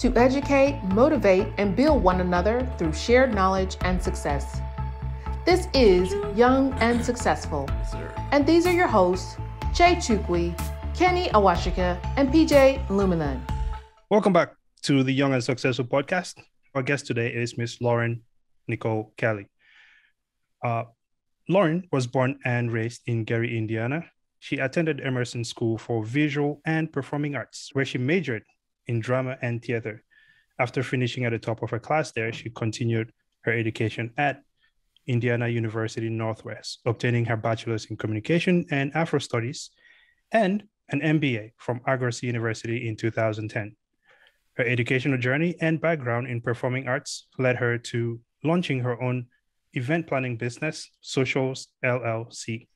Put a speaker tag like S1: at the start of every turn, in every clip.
S1: to educate, motivate, and build one another through shared knowledge and success. This is Young and Successful, and these are your hosts, Jay Chukwi, Kenny Awashika, and PJ Luminan.
S2: Welcome back to the Young and Successful podcast. Our guest today is Miss Lauren Nicole Kelly. Lauren was born and raised in Gary, Indiana. She attended Emerson School for Visual and Performing Arts, where she majored in drama and theater. After finishing at the top of her class there, she continued her education at Indiana University Northwest, obtaining her bachelor's in communication and Afro studies and an MBA from Agros University in 2010. Her educational journey and background in performing arts led her to launching her own event planning business, Socials LLC.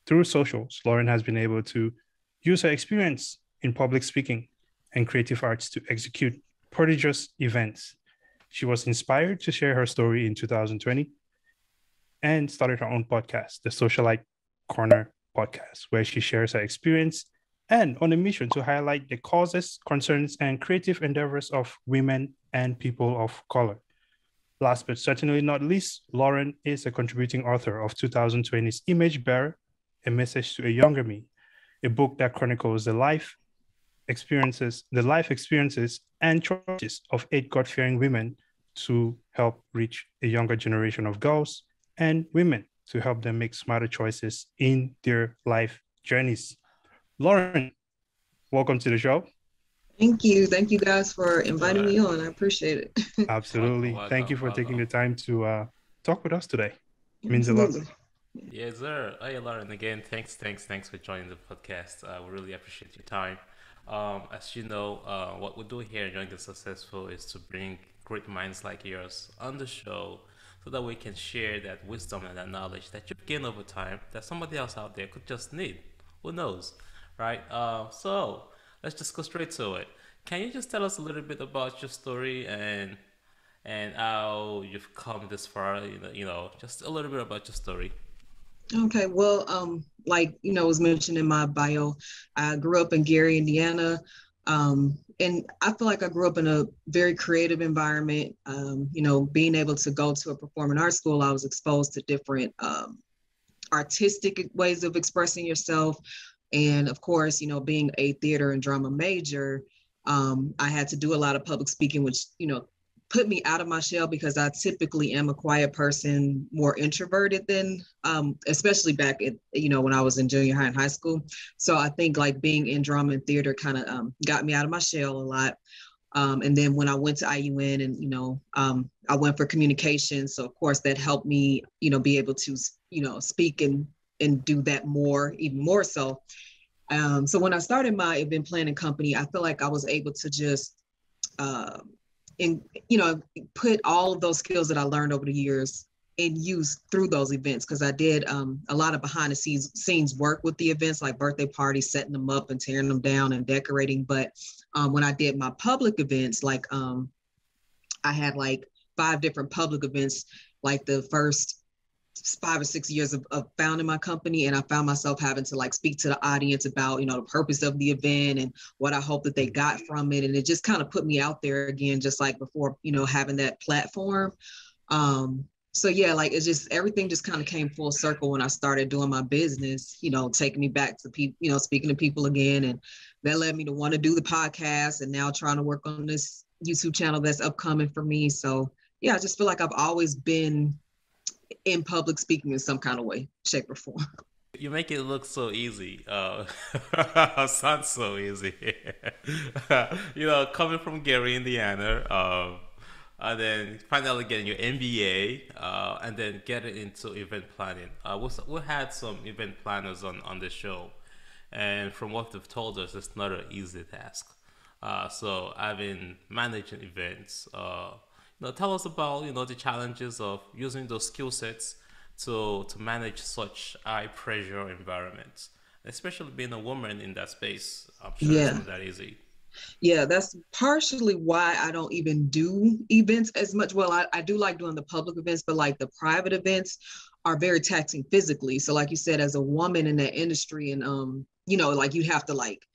S2: Through Socials, Lauren has been able to use her experience in public speaking and creative arts to execute prodigious events. She was inspired to share her story in 2020 and started her own podcast, the Socialite Corner podcast, where she shares her experience and on a mission to highlight the causes, concerns, and creative endeavors of women and people of color. Last but certainly not least, Lauren is a contributing author of 2020's Image Bearer, A Message to a Younger Me, a book that chronicles the life experiences and choices of 8 God-fearing women to help reach a younger generation of girls and women to help them make smarter choices in their life journeys. Lauren, welcome to the show.
S3: Thank you. Thank you guys for inviting me on. I appreciate it.
S2: Absolutely. Thank you for taking the time to talk with us today. It means a lot.
S4: Yes, sir. Hey, Lauren, again, thanks for joining the podcast. We really appreciate your time. As you know, what we do here at Young and Successful is to bring great minds like yours on the show so that we can share that wisdom and that knowledge that you've gained over time that somebody else out there could just need. Who knows, right? So let's just go straight to it. Can you just tell us a little bit about your story and how you've come this far? Just a little bit about your story.
S3: Okay, well, like, was mentioned in my bio, I grew up in Gary, Indiana. And I feel like I grew up in a very creative environment. Being able to go to a performing arts school, I was exposed to different artistic ways of expressing yourself. And of course, being a theater and drama major, I had to do a lot of public speaking, which, put me out of my shell because I typically am a quiet person, more introverted than, especially back at, when I was in junior high and high school. So I think like being in drama and theater kind of got me out of my shell a lot. And then when I went to IUN and, I went for communication. So of course that helped me, be able to, speak and do that even more so. So when I started my event planning company, I feel like I was able to just, put all of those skills that I learned over the years in use through those events. Cause I did a lot of behind the scenes work with the events, like birthday parties, setting them up and tearing them down and decorating. But when I did my public events, like I had like 5 different public events, like the first 5 or 6 years of founding my company. And I found myself having to like speak to the audience about, the purpose of the event and what I hope that they got from it. And it just kind of put me out there again, just like before, having that platform. So yeah, like it's just, everything just kind of came full circle when I started doing my business, taking me back to people, speaking to people again. And that led me to want to do the podcast and now trying to work on this YouTube channel that's upcoming for me. So yeah, I just feel like I've always been in public speaking in some kind of way, shape, or form.
S4: You make it look so easy. Sounds so easy. Coming from Gary, Indiana, and then finally getting your MBA, and then getting into event planning. We had some event planners on the show, and from what they've told us, it's not an easy task. So I've been managing events. Tell us about the challenges of using those skill sets to manage such high pressure environments, especially being a woman in that space. I'm sure it's not that easy.
S3: Yeah, that's partially why I don't even do events as much. Well, I do like doing the public events, but like the private events are very taxing physically. So like you said, as a woman in that industry and, like you have to like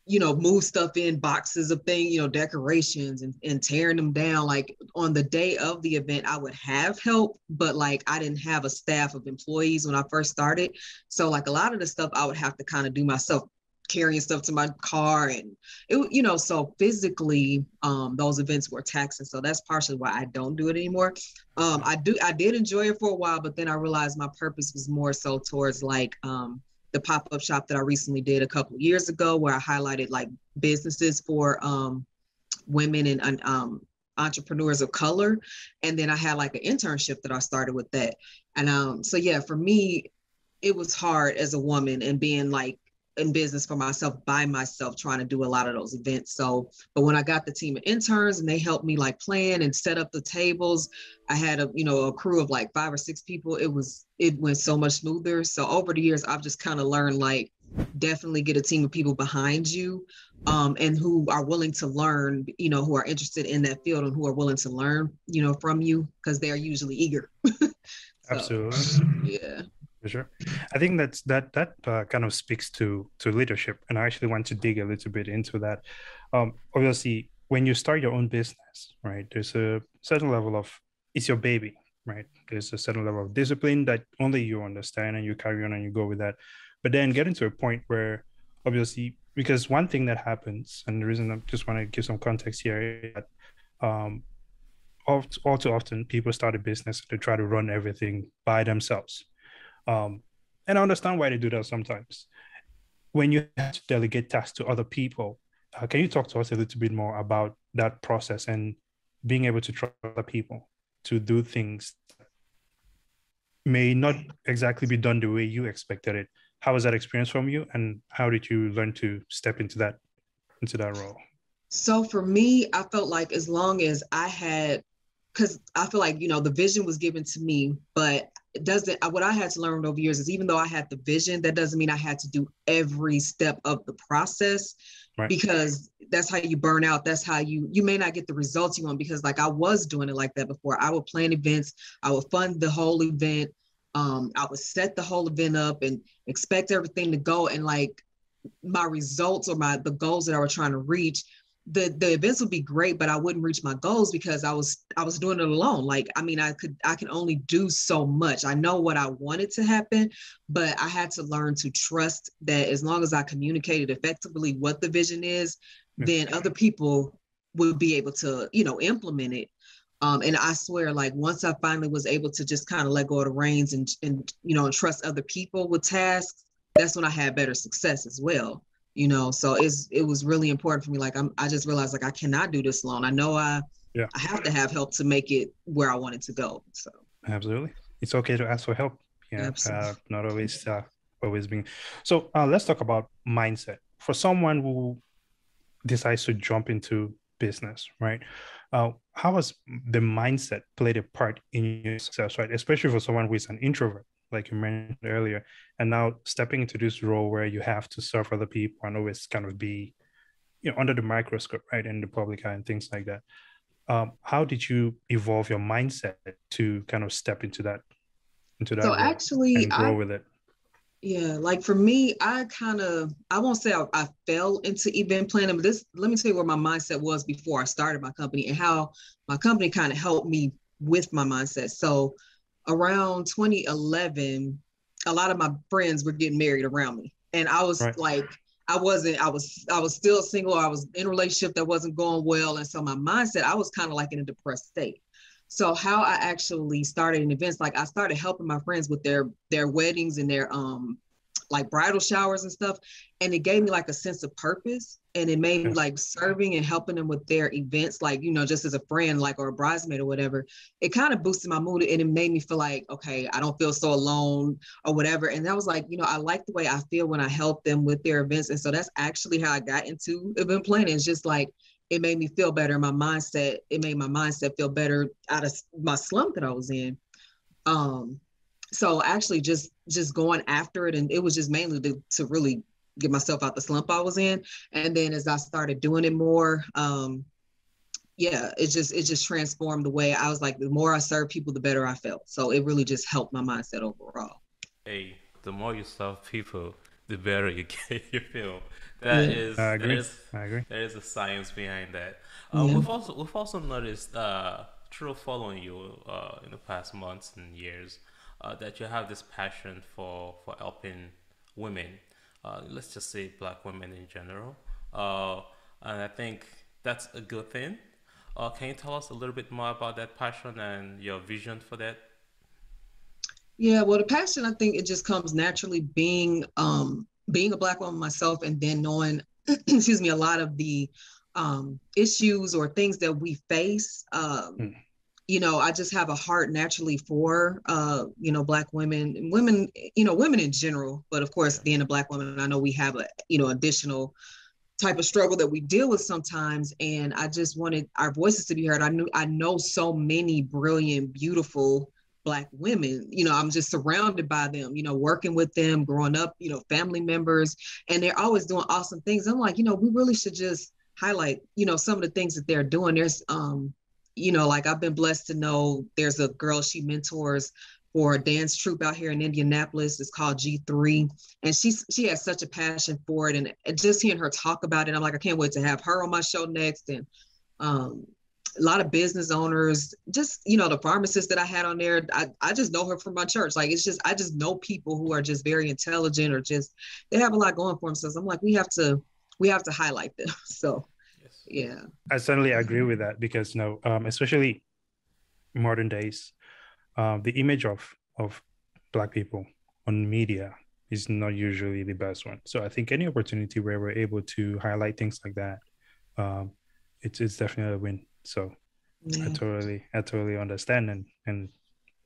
S3: move stuff in boxes of things, decorations and tearing them down. Like on the day of the event, I would have help, but like I didn't have a staff of employees when I first started. So like a lot of the stuff I would have to kind of do myself, carrying stuff to my car, and so physically those events were taxing. So that's partially why I don't do it anymore. I did enjoy it for a while, but then I realized my purpose was more so towards like the pop-up shop that I recently did a couple of years ago, where I highlighted like businesses for women and entrepreneurs of color. And then I had like an internship that I started with that. And so yeah, for me, it was hard as a woman and being like in business for myself by myself, trying to do a lot of those events. So, but when I got the team of interns and they helped me like plan and set up the tables, I had a crew of like 5 or 6 people. It went so much smoother. So over the years, I've just kind of learned like definitely get a team of people behind you, and who are willing to learn, who are interested in that field and who are willing to learn, from you, because they are usually eager. So,
S2: Absolutely.
S3: yeah.
S2: For sure. I think that kind of speaks to leadership, and I actually want to dig a little bit into that. Obviously, when you start your own business, right, there's a certain level of, it's your baby, right? There's a certain level of discipline that only you understand, and you carry on and you go with that. But then getting to a point where, obviously, because one thing that happens, and the reason I just want to give some context here, is that all too often people start a business, they try to run everything by themselves. And I understand why they do that sometimes. When you have to delegate tasks to other people, can you talk to us a little bit more about that process and being able to trust other people to do things that may not exactly be done the way you expected it? How was that experience from you, and how did you learn to step into that role?
S3: So for me, I felt like as long as I had, because I feel like, the vision was given to me, but what I had to learn over years is, even though I had the vision, that doesn't mean I had to do every step of the process, right? Because that's how you burn out. That's how you may not get the results you want, because like I was doing it like that before. I would plan events, I would fund the whole event. I would set the whole event up and expect everything to go. And like my results or the goals that I was trying to reach, the events would be great, but I wouldn't reach my goals because I was doing it alone. Like, I mean, I can only do so much. I know what I wanted to happen, but I had to learn to trust that as long as I communicated effectively what the vision is, then other people would be able to, implement it. And I swear, like once I finally was able to just kind of let go of the reins and trust other people with tasks, that's when I had better success as well. So it was really important for me. Like I just realized like I cannot do this alone. I know I have to have help to make it where I want it to go. So
S2: absolutely, it's okay to ask for help. Yeah, not always being. So let's talk about mindset for someone who decides to jump into business, right? How has the mindset played a part in your success, right? Especially for someone who is an introvert, like you mentioned earlier, and now stepping into this role where you have to serve other people and always kind of be, under the microscope, right, in the public eye and things like that. How did you evolve your mindset to kind of step into that so role
S3: actually,
S2: and grow with it?
S3: Yeah, like for me, I won't say I fell into event planning, but let me tell you where my mindset was before I started my company and how my company kind of helped me with my mindset. So around 2011, a lot of my friends were getting married around me. And I was like, I was still single. I was in a relationship that wasn't going well. And so my mindset, I was kind of like in a depressed state. So how I actually started in events, like I started helping my friends with their weddings and their like bridal showers and stuff. And it gave me like a sense of purpose, and it made me like serving and helping them with their events, like, just as a friend, like, or a bridesmaid or whatever. It kind of boosted my mood, and it made me feel like, okay, I don't feel so alone or whatever. And that was like, I like the way I feel when I help them with their events. And so that's actually how I got into event planning. It's just like, it made me feel better. It made my mindset feel better out of my slump that I was in. So actually just going after it. And it was just mainly to really get myself out the slump I was in. And then as I started doing it more, it just transformed the way I was. Like, the more I serve people, the better I felt. So it really just helped my mindset overall.
S4: Hey, the more you serve people, the better you get your film. That
S3: Yeah.
S4: is
S2: I
S4: that
S2: agree.
S4: is
S2: I agree.
S4: there is a science behind that.
S3: Yeah.
S4: We've also noticed through following you in the past months and years that you have this passion for helping women. Let's just say black women in general. Uh, and I think that's a good thing. Can you tell us a little bit more about that passion and your vision for that?
S3: Yeah, well, the passion, I think it just comes naturally being a Black woman myself, and then knowing, excuse me, a lot of the issues or things that we face.
S2: Mm.
S3: I just have a heart naturally for Black women and women, women in general. But of course,
S4: Yeah.
S3: being a Black woman, I know we have a additional type of struggle that we deal with sometimes, and I just wanted our voices to be heard. I know so many brilliant, beautiful Black women. I'm just surrounded by them, working with them, growing up, family members, and they're always doing awesome things. I'm like, we really should just highlight, some of the things that they're doing. There's like I've been blessed to know there's a girl she mentors for a dance troupe out here in Indianapolis. It's called G3. And she has such a passion for it. And just hearing her talk about it, I'm like, I can't wait to have her on my show next. And a lot of business owners, just, the pharmacist that I had on there, I just know her from my church. Like, I just know people who are just very intelligent, or just, they have a lot going for themselves. I'm like, we have to highlight them. So,
S4: Yes.
S3: yeah.
S2: I certainly agree with that because, especially modern days, the image of Black people on media is not usually the best one. So I think any opportunity where we're able to highlight things like that, it's definitely a win. So
S3: Yeah.
S2: I totally understand, and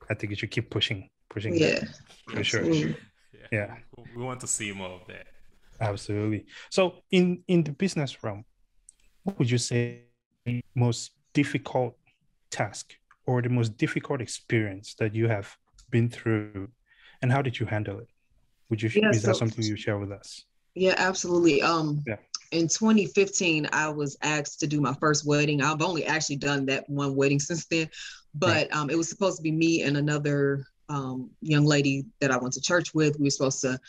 S2: I think you should keep pushing
S3: Yeah.
S2: that for sure.
S3: Absolutely.
S4: Yeah.
S2: Yeah,
S4: We want to see more of that.
S2: absolutely. So in the business realm, what would you say the most difficult task or the most difficult experience that you have been through, and how did you handle it?
S3: Yeah.
S2: Is that
S3: So,
S2: something you share with us?
S3: yeah, absolutely.
S2: Yeah.
S3: In 2015, I was asked to do my first wedding. I've only actually done that one wedding since then,
S2: Right.
S3: but it was supposed to be me and another young lady that I went to church with. We were supposed to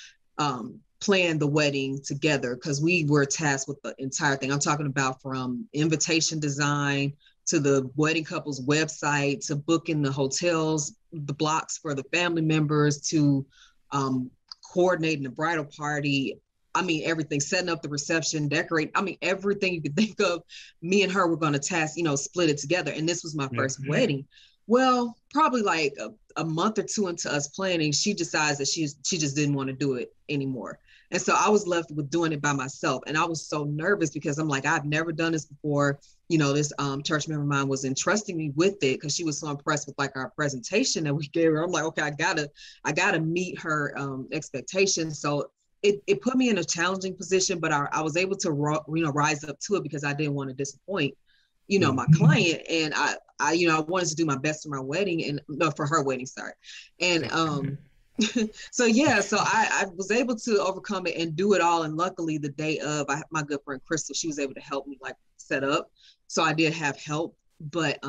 S3: plan the wedding together because we were tasked with the entire thing. I'm talking about from invitation design to the wedding couple's website, to booking the hotels, the blocks for the family members, to coordinating the bridal party. I mean, everything, setting up the reception, decorate. I mean, everything you could think of, me and her were going to task, split it together. And this was my
S2: Yeah.
S3: first wedding. Well, probably like a month or two into us planning, she decides that she just didn't want to do it anymore. And so I was left with doing it by myself. And I was so nervous because I'm like, I've never done this before. This church member of mine was entrusting me with it because she was so impressed with like our presentation that we gave her. I'm like, okay, I gotta meet her expectations. So it put me in a challenging position, but I was able to rise up to it because I didn't want to disappoint my client. And I wanted to do my best for my wedding, and no, for her wedding, sorry. And so I was able to overcome it and do it all. And luckily the day of, my good friend Crystal, she was able to help me like set up. So I did have help, but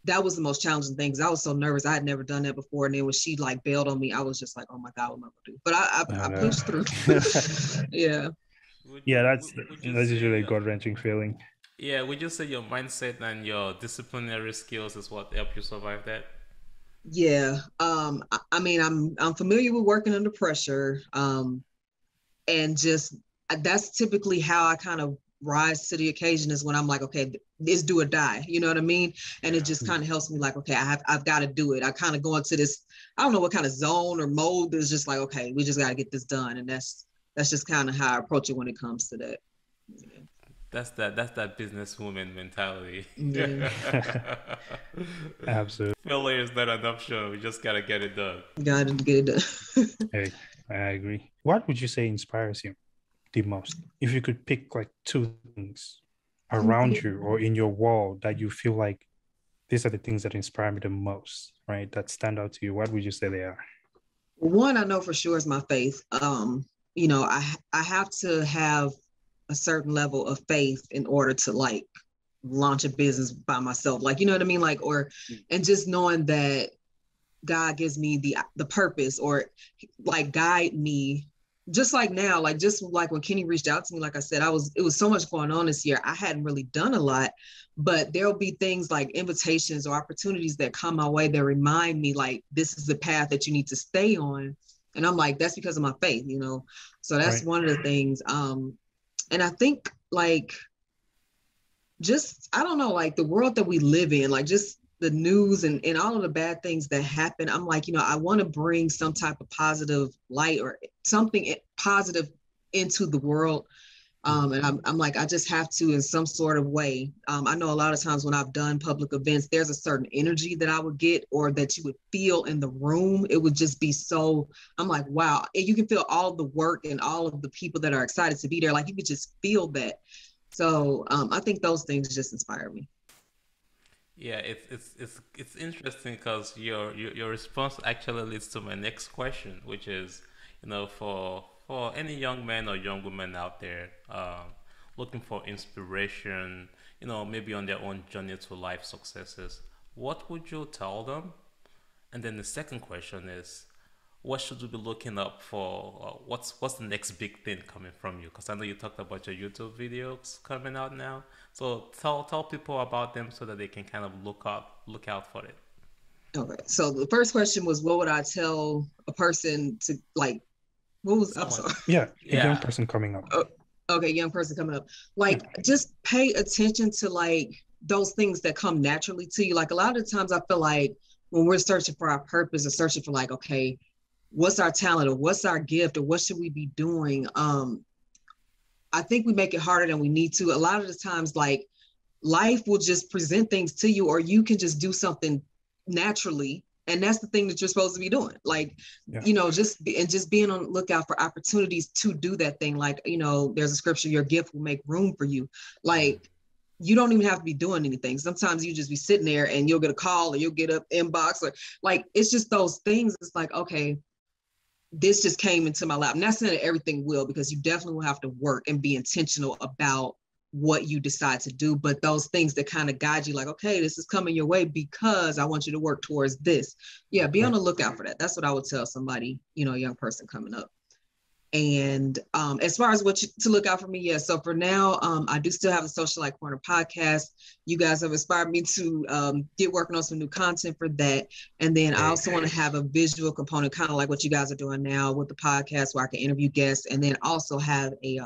S3: that was the most challenging thing because I was so nervous. I had never done that before. And then when she like bailed on me, I was just like, oh my God, what am I gonna do? But I pushed through. Yeah.
S2: Yeah,
S4: Would you
S2: that's usually
S4: say
S2: a gut-wrenching feeling.
S4: yeah, would you say your mindset and your disciplinary skills is what helped you survive that?
S3: Yeah. I mean, I'm familiar with working under pressure. And just that's typically how I kind of rise to the occasion, is when I'm like, okay, it's do or die. You know what I mean? And it
S4: Yeah.
S3: just kind of helps me like, okay, I've got to do it. I kind of go into this, I don't know what kind of zone or mode, but it's just like, okay, we just got to get this done. And that's just kind of how I approach it when it comes to that. Yeah.
S4: That's that businesswoman mentality.
S3: Yeah.
S2: Absolutely.
S4: Failure is not an option. We just gotta get it done.
S3: Got to get it done.
S2: Hey, I agree. What would you say inspires you the most? If you could pick like two things around you or in your world that you feel like these are the things that inspire me the most, right? That stand out to you, what would you say they are?
S3: One I know for sure is my faith. I have to have a certain level of faith in order to like launch a business by myself. Like, you know what I mean? Like, and just knowing that God gives me the purpose, or like guide me just like now, like just like when Kenny reached out to me, like I said, it was so much going on this year. I hadn't really done a lot, but there'll be things like invitations or opportunities that come my way that remind me like this is the path that you need to stay on. And I'm like, that's because of my faith, you know. So that's
S2: Right.
S3: one of the things. And I think like just I don't know, like the world that we live in, like just the news and all of the bad things that happen, I'm like, you know, I want to bring some type of positive light or something positive into the world. And I'm like, I just have to in some sort of way. I know a lot of times when I've done public events, there's a certain energy that I would get or that you would feel in the room. It would just be so, I'm like, wow. And you can feel all the work and all of the people that are excited to be there. Like you could just feel that. So I think those things just inspire me.
S4: Yeah, it's interesting because your response actually leads to my next question, which is, for any young man or young woman out there, looking for inspiration, maybe on their own journey to life successes, what would you tell them? And then the second question is, what should we be looking up for? What's the next big thing coming from you? Because I know you talked about your YouTube videos coming out now. So tell people about them so that they can kind of look out for it.
S3: Okay. So the first question was, what would I tell a person to like? What was? I'm
S4: Someone,
S3: sorry.
S2: Yeah, a young
S4: yeah,
S2: person coming up.
S3: Oh, okay, young person coming up.
S2: Yeah.
S3: Like, just pay attention to like those things that come naturally to you. Like a lot of times, I feel like when we're searching for our purpose or searching for like, okay, what's our talent or what's our gift or what should we be doing? I think we make it harder than we need to. A lot of the times, like life will just present things to you, or you can just do something naturally. And that's the thing that you're supposed to be doing. Like,
S2: Yeah.
S3: just being on the lookout for opportunities to do that thing. Like, there's a scripture, your gift will make room for you. Like, you don't even have to be doing anything. Sometimes you just be sitting there and you'll get a call or you'll get an inbox or like, it's just those things. It's like, okay, this just came into my lap. And that's not everything will, because you definitely will have to work and be intentional about what you decide to do. But those things that kind of guide you, like, okay, this is coming your way because I want you to work towards this. Yeah, be on
S2: Right.
S3: the lookout for that. That's what I would tell somebody, a young person coming up. And as far as to look out for me, yeah. So for now, I do still have the Socialite Corner podcast. You guys have inspired me to get working on some new content for that. And then I also want to have a visual component, kind of like what you guys are doing now with the podcast, where I can interview guests, and then also have a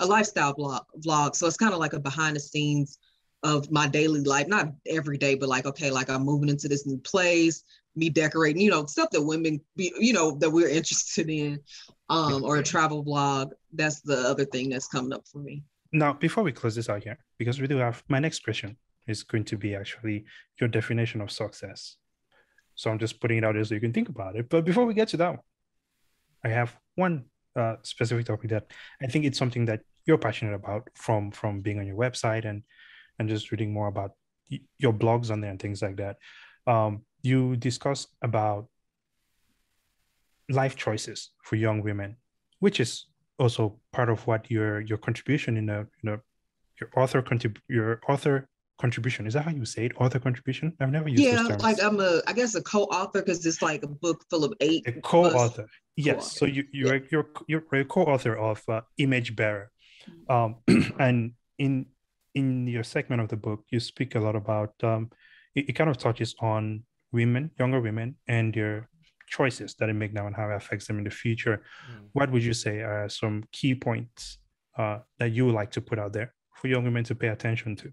S3: lifestyle vlog. So it's kind of like a behind the scenes of my daily life, not every day, but like, okay, like I'm moving into this new place, me decorating, stuff that women that we're interested in.
S2: Yeah.
S3: Or a travel blog. That's the other thing that's coming up for me.
S2: Now, before we close this out here, because we do have my next question is going to be actually your definition of success. So I'm just putting it out there so you can think about it. But before we get to that one, I have one specific topic that I think it's something that you're passionate about from being on your website and just reading more about your blogs on there and things like that. You discuss about life choices for young women, which is also part of what your contribution your author contribution. Is that how you say it? Author contribution? I've never used those terms.
S3: Like I'm I guess a co-author, because it's like a book full of 8.
S2: A co-author. Yes.
S3: Co-author.
S2: So you're a co-author of Image Bearer. And in your segment of the book, you speak a lot about it kind of touches on women, younger women, and their choices that they make now and how it affects them in the future. What would you say are some key points that you would like to put out there for young women to pay attention to?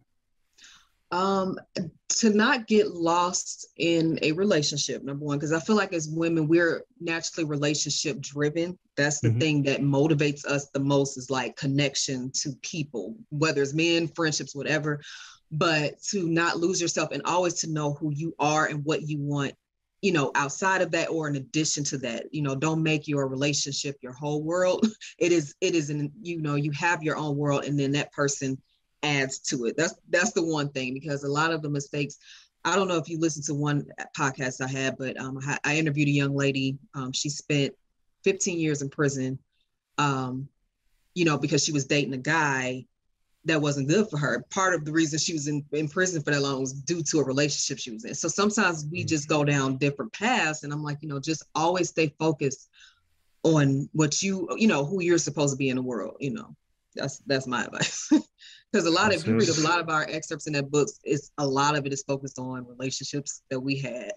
S3: To not get lost in a relationship, number one, because I feel like as women, we're naturally relationship driven. That's the thing that motivates us the most, is like connection to people, whether it's men, friendships, whatever. But to not lose yourself and always to know who you are and what you want, outside of that or in addition to that. Don't make your relationship your whole world. It is you have your own world, and then that person adds to it. That's the one thing, because a lot of the mistakes, I don't know if you listened to one podcast I had, but I interviewed a young lady. She spent 15 years in prison, because she was dating a guy that wasn't good for her. Part of the reason she was in prison for that long was due to a relationship she was in. So sometimes we just go down different paths, and I'm like, just always stay focused on what who you're supposed to be in the world. That's my advice. Because if you read a lot of our excerpts in that book, a lot of it is focused on relationships that we had.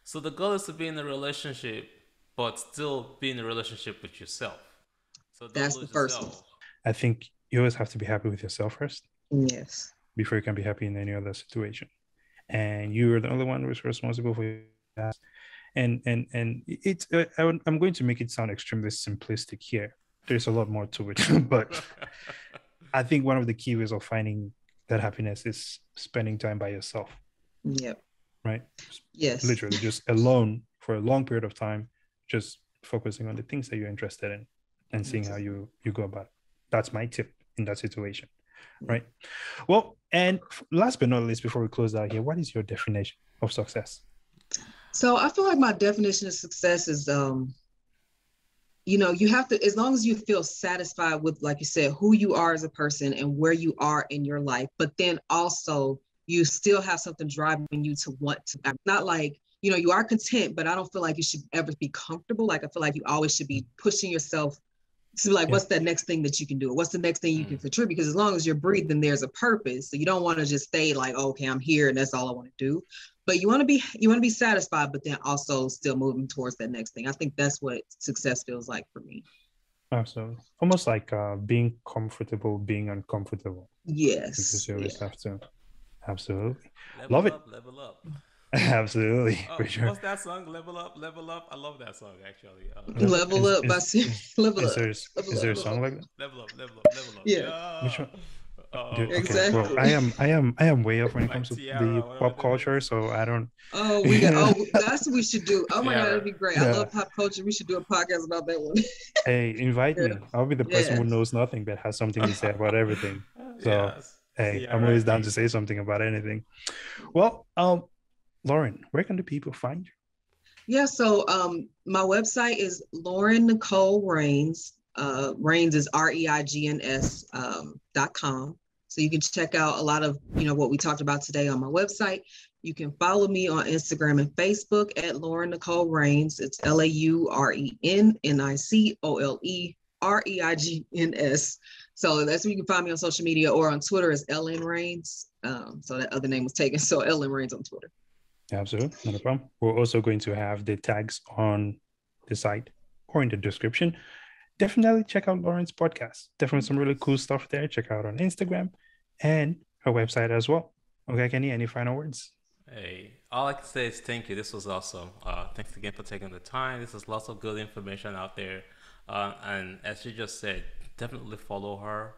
S4: So the goal is to be in a relationship, but still be in a relationship with yourself. So
S3: that's the first one.
S2: I think you always have to be happy with yourself first.
S3: Yes.
S2: Before you can be happy in any other situation. And you are the only one who's responsible for that. And it's I'm going to make it sound extremely simplistic here. There's a lot more to it, but I think one of the key ways of finding that happiness is spending time by yourself.
S3: Yep.
S2: Right?
S3: Yes.
S2: Literally just alone for a long period of time, just focusing on the things that you're interested in and seeing how you go about it. That's my tip in that situation. Right. Well, and last but not least, before we close out here, what is your definition of success?
S3: So I feel like my definition of success is, you have to, as long as you feel satisfied with, like you said, who you are as a person and where you are in your life, but then also you still have something driving you to want to, not like, you are content, but I don't feel like you should ever be comfortable. Like I feel like you always should be pushing yourself to be like, what's that next thing that you can do? What's the next thing you can contribute? Because as long as you're breathing, there's a purpose. So you don't want to just stay like, okay, I'm here and that's all I want to do. But you want to be satisfied, but then also still moving towards that next thing. I think that's what success feels like for me.
S2: Absolutely. Almost like being comfortable, being uncomfortable.
S3: Yes.
S2: Because you always have to. Absolutely.
S4: Level up.
S2: Absolutely. For sure.
S4: What's that song? Level up. I love that song actually.
S3: Level Up by Level Up.
S2: Is there a song like that?
S4: Level up.
S3: Yeah.
S2: Which one?
S3: Dude, exactly.
S2: Well, I am way off when it comes to the pop culture, so I don't.
S3: Oh, that's what we should do. Oh my God, that'd be great. I love pop culture. We should do a podcast about that one.
S2: Hey, invite me. I'll be the person who knows nothing but has something to say about everything. So hey, I'm always down to say something about anything. Well, Lauren, where can the people find you?
S3: Yeah, so my website is Lauren Nicole Rains. Rains is REIGNS.com. So you can check out a lot of what we talked about today on my website. You can follow me on Instagram and Facebook at Lauren Nicole Rains. It's LAURENNICOLEREIGNS. So that's where you can find me on social media, or on Twitter is LN Rains. So that other name was taken. So LN Rains on Twitter.
S2: Absolutely, not a problem. We're also going to have the tags on the site or in the description. Definitely check out Lauren's podcast. Definitely some really cool stuff there. Check out on Instagram and her website as well. Okay, Kenny, any final words?
S4: Hey, all I can say is thank you. This was awesome. Thanks again for taking the time. This is lots of good information out there. And as you just said, definitely follow her.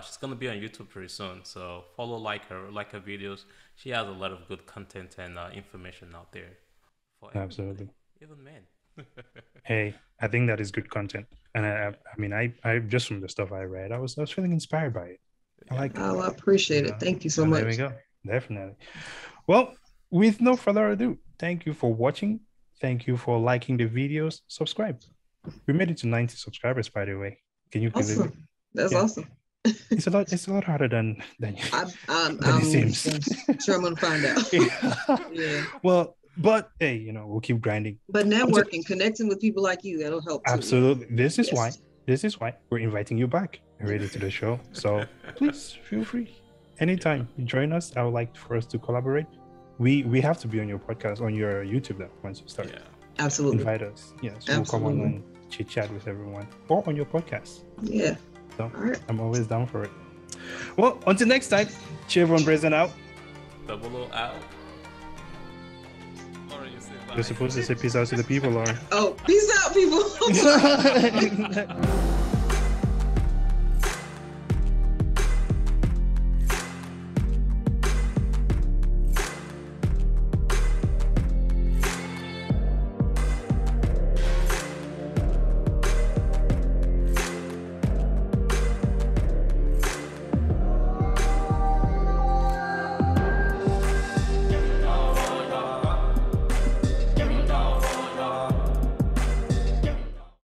S4: She's going to be on YouTube pretty soon. So follow, like her videos. She has a lot of good content and information out there. For
S2: absolutely.
S4: Even men.
S2: Hey, I think that is good content. And I mean, I just from the stuff I read, I was feeling inspired by it. I like it.
S3: Oh, I appreciate it. Thank you so much.
S2: There we go. Definitely. Well, with no further ado, thank you for watching. Thank you for liking the videos. Subscribe. We made it to 90 subscribers, by the way. Can you believe it?
S3: That's awesome.
S2: It's a lot harder than it seems.
S3: Sure, I'm gonna find out. Yeah.
S2: Well, but hey, we'll keep grinding.
S3: But networking, connecting with people like you, that'll help too.
S2: Absolutely. This is why we're inviting you back already to the show. So please feel free. Anytime you join us, I would like for us to collaborate. We have to be on your podcast, on your YouTube then once you start.
S4: Yeah.
S3: Absolutely.
S2: Invite us. Yes. We'll come on and chit chat with everyone. Or on your podcast.
S3: Yeah.
S2: So I'm always down for it. Well, until next time, Chevron Brazen out.
S4: Double O out.
S2: You're supposed to say peace out to the people, Lauren.
S3: Oh, peace out, people.